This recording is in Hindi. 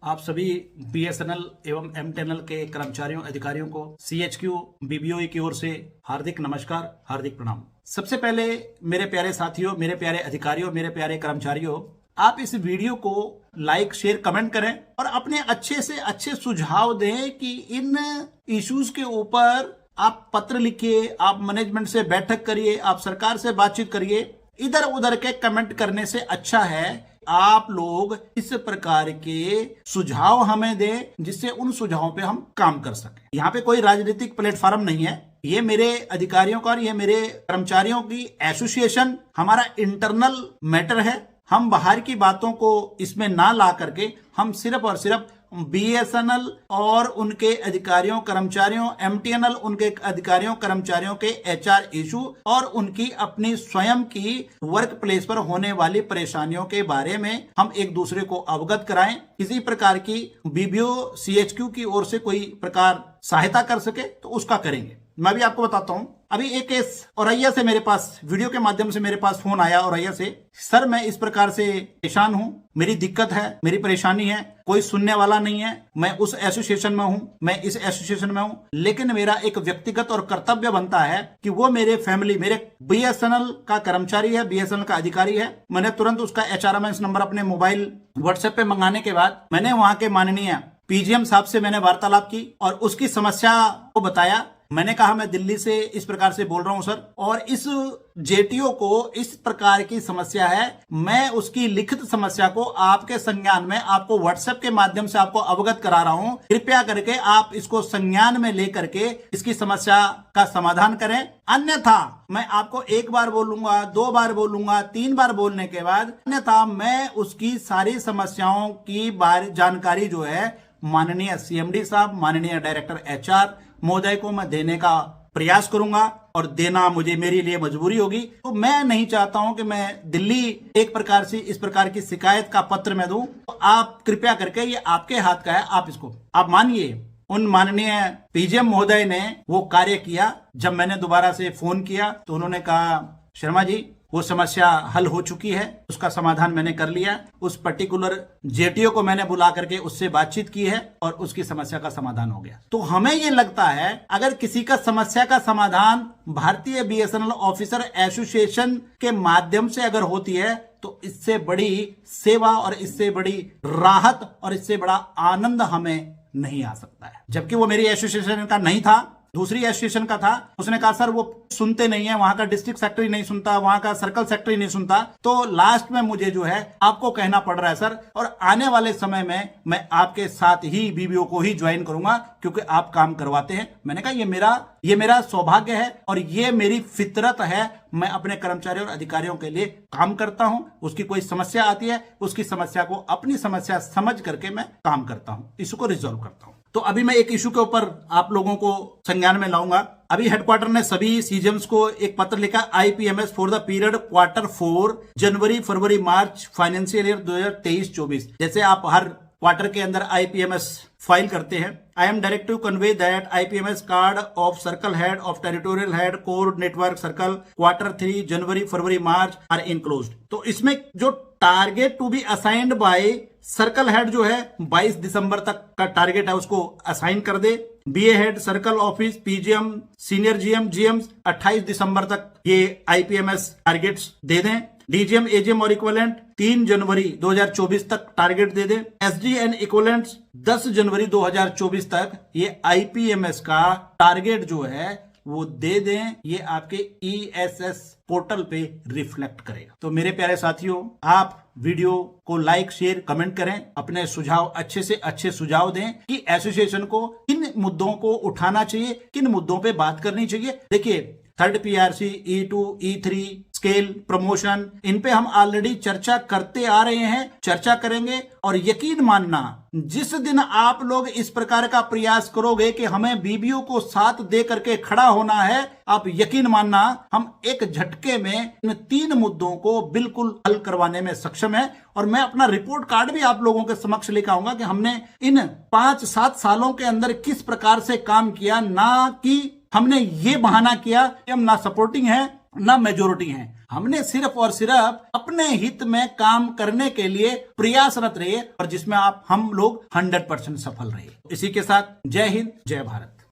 आप सभी बीएसएनएल एवं एमटीएनएल के कर्मचारियों अधिकारियों को सीएचक्यू बीबीओई की ओर से हार्दिक नमस्कार, हार्दिक प्रणाम। सबसे पहले मेरे प्यारे साथियों, मेरे प्यारे अधिकारियों, मेरे प्यारे कर्मचारियों, आप इस वीडियो को लाइक, शेयर, कमेंट करें और अपने अच्छे से अच्छे सुझाव दें कि इन इश्यूज के ऊपर आप पत्र लिखिए, आप मैनेजमेंट से बैठक करिए, आप सरकार से बातचीत करिए। इधर उधर के कमेंट करने से अच्छा है आप लोग इस प्रकार के सुझाव हमें दें जिससे उन सुझावों पे हम काम कर सकें। यहाँ पे कोई राजनीतिक प्लेटफॉर्म नहीं है, ये मेरे अधिकारियों का और ये मेरे कर्मचारियों की एसोसिएशन, हमारा इंटरनल मैटर है। हम बाहर की बातों को इसमें ना ला करके हम सिर्फ और सिर्फ बीएसएनएल और उनके अधिकारियों कर्मचारियों, एमटीएनएल उनके अधिकारियों कर्मचारियों के एचआर इशू और उनकी अपनी स्वयं की वर्क प्लेस पर होने वाली परेशानियों के बारे में हम एक दूसरे को अवगत कराएं। किसी प्रकार की बीबीओ सीएचक्यू की ओर से कोई प्रकार सहायता कर सके तो उसका करेंगे। मैं भी आपको बताता हूं, अभी एक केस औरैया से मेरे पास वीडियो के माध्यम से मेरे पास फोन आया औरैया से। सर, मैं इस प्रकार से परेशान हूं, मेरी दिक्कत है, मेरी परेशानी है, कोई सुनने वाला नहीं है। मैं उस एसोसिएशन में हूं, मैं इस एसोसिएशन में हूं, लेकिन मेरा एक व्यक्तिगत और कर्तव्य बनता है कि वो मेरे फैमिली, मेरे बीएसएनएल का कर्मचारी है, बीएसएनएल का अधिकारी है। मैंने तुरंत उसका एचआरएमएस नंबर अपने मोबाइल व्हाट्सएप पे मंगाने के बाद मैंने वहां के माननीय पीजीएम साहब से मैंने वार्तालाप की और उसकी समस्या को बताया। मैंने कहा मैं दिल्ली से इस प्रकार से बोल रहा हूं सर, और इस जेटीओ को इस प्रकार की समस्या है। मैं उसकी लिखित समस्या को आपके संज्ञान में, आपको व्हाट्सएप के माध्यम से आपको अवगत करा रहा हूं। कृपया करके आप इसको संज्ञान में लेकर के इसकी समस्या का समाधान करें, अन्यथा मैं आपको एक बार बोलूंगा, दो बार बोलूंगा, तीन बार बोलने के बाद अन्यथा मैं उसकी सारी समस्याओं की जानकारी जो है माननीय सीएमडी साहब, माननीय डायरेक्टर एचआर महोदय को मैं देने का प्रयास करूंगा और देना मुझे मेरे लिए मजबूरी होगी। तो मैं नहीं चाहता हूं कि मैं दिल्ली एक प्रकार से इस प्रकार की शिकायत का पत्र मैं दूं। तो आप कृपया करके, ये आपके हाथ का है, आप इसको आप मानिए। उन माननीय पीजीएम महोदय ने वो कार्य किया। जब मैंने दोबारा से फोन किया तो उन्होंने कहा शर्मा जी वो समस्या हल हो चुकी है, उसका समाधान मैंने कर लिया। उस पर्टिकुलर जेटीओ को मैंने बुला करके उससे बातचीत की है और उसकी समस्या का समाधान हो गया। तो हमें ये लगता है अगर किसी का समस्या का समाधान भारतीय बीएसएनएल ऑफिसर एसोसिएशन के माध्यम से अगर होती है तो इससे बड़ी सेवा और इससे बड़ी राहत और इससे बड़ा आनंद हमें नहीं आ सकता है। जबकि वो मेरी एसोसिएशन का नहीं था, दूसरी एसोसिएशन का था। उसने कहा सर वो सुनते नहीं है, वहां का डिस्ट्रिक्ट सेक्रेटरी नहीं सुनता, वहां का सर्कल सेक्रेटरी नहीं सुनता। तो लास्ट में मुझे जो है आपको कहना पड़ रहा है सर, और आने वाले समय में मैं आपके साथ ही बीबीओ को ही ज्वाइन करूंगा क्योंकि आप काम करवाते हैं। मैंने कहा ये मेरा सौभाग्य है और ये मेरी फितरत है। मैं अपने कर्मचारियों और अधिकारियों के लिए काम करता हूं। उसकी कोई समस्या आती है, उसकी समस्या को अपनी समस्या समझ करके मैं काम करता हूं, इसको रिजॉल्व करता हूं। तो अभी मैं एक इशू के ऊपर आप लोगों को संज्ञान में लाऊंगा। अभी हेडक्वार्टर ने सभी सीजम्स को एक पत्र लिखा, IPMS for the period Q4 January, February, March financial year 2023-24। जैसे आप हर क्वार्टर के अंदर आईपीएमएस फाइल करते हैं। I am directive convey that IPMS card of circle head of territorial head core network circle Q3 January, February, March are enclosed. तो इसमें जो target to be assigned by circle head जो है 22 दिसंबर तक का टारगेट है, उसको असाइन कर दे। BA head, circle office, PGM, senior GM, GM 28 दिसंबर तक ये आईपीएमएस टारगेट्स दे दें। डीजीएम, एजीएम और इक्विवेलेंट 3 जनवरी 2024 तक टारगेट दे दें। एसडी एंड इक्विवेलेंट्स 10 जनवरी 2024 तक ये आईपीएमएस का टारगेट जो है वो दे दें। ये आपके ईएसएस पोर्टल पे रिफ्लेक्ट करेगा। तो मेरे प्यारे साथियों, आप वीडियो को लाइक, शेयर, कमेंट करें, अपने सुझाव अच्छे से अच्छे सुझाव दें कि एसोसिएशन को किन मुद्दों को उठाना चाहिए, किन मुद्दों पे बात करनी चाहिए। देखिए, third PRC, E2, E3, scale, promotion, इन पे हम ऑलरेडी चर्चा करते आ रहे हैं, चर्चा करेंगे। और यकीन मानना, जिस दिन आप लोग इस प्रकार का प्रयास करोगे कि हमें बीबीओ को साथ दे करके खड़ा होना है, आप यकीन मानना हम एक झटके में इन 3 मुद्दों को बिल्कुल हल करवाने में सक्षम है। और मैं अपना रिपोर्ट कार्ड भी आप लोगों के समक्ष लेकर आऊंगा कि हमने इन 5-7 सालों के अंदर किस प्रकार से काम किया, ना कि हमने ये बहाना किया कि हम ना सपोर्टिंग है ना मेजोरिटी हैं। हमने सिर्फ और सिर्फ अपने हित में काम करने के लिए प्रयासरत रहे और जिसमें हम लोग 100% सफल रहे। इसी के साथ जय हिंद, जय भारत।